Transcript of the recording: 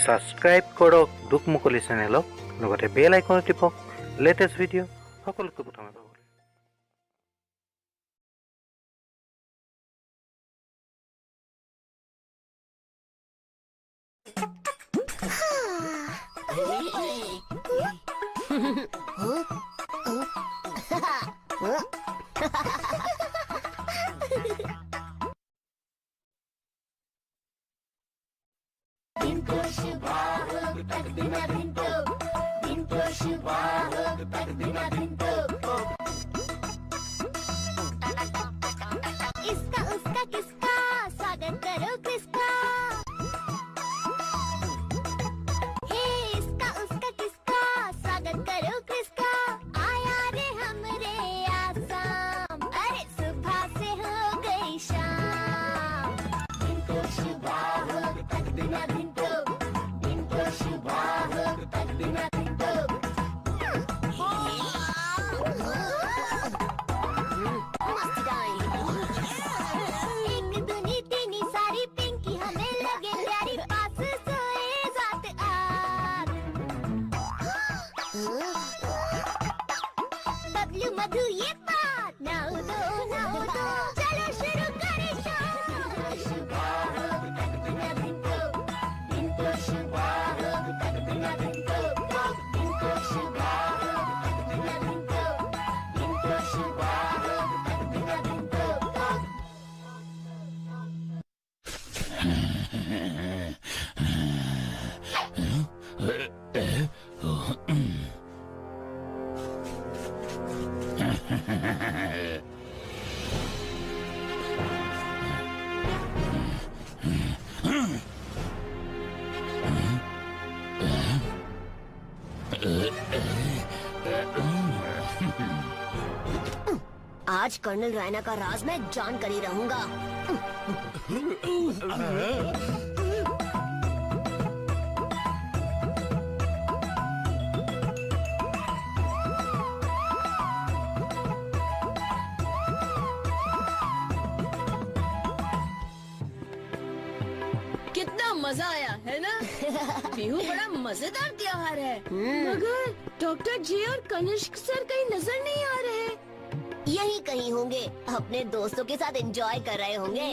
Subscribe কৰক দুকমুকলি চেনেলক, লগতে bell icon টিপক লেটেষ্ট ভিডিঅ' সকলোতকৈ প্ৰথমে পাবলৈ। इसका उसका किसका स्वागत करो किसका, हे इसका उसका किसका स्वागत करो किसका। आया रे हमरे आसाम, अरे सुबह से हो गई शाम। दिन को सुबह हो तक बिना दिन को, दिन को सुबह हो तक बिना दिन को। बबलू मधु ये बात नाउ दो चलो शुरू करें आज कर्नल रैना का राज मैं जान कर ही रहूंगा। कितना मजा आया है ना? बिहू बड़ा मजेदार त्योहार है, मगर डॉक्टर जी और कनिष्क सर कहीं नजर नहीं आ रहे। यही कहीं होंगे, अपने दोस्तों के साथ एंजॉय कर रहे होंगे।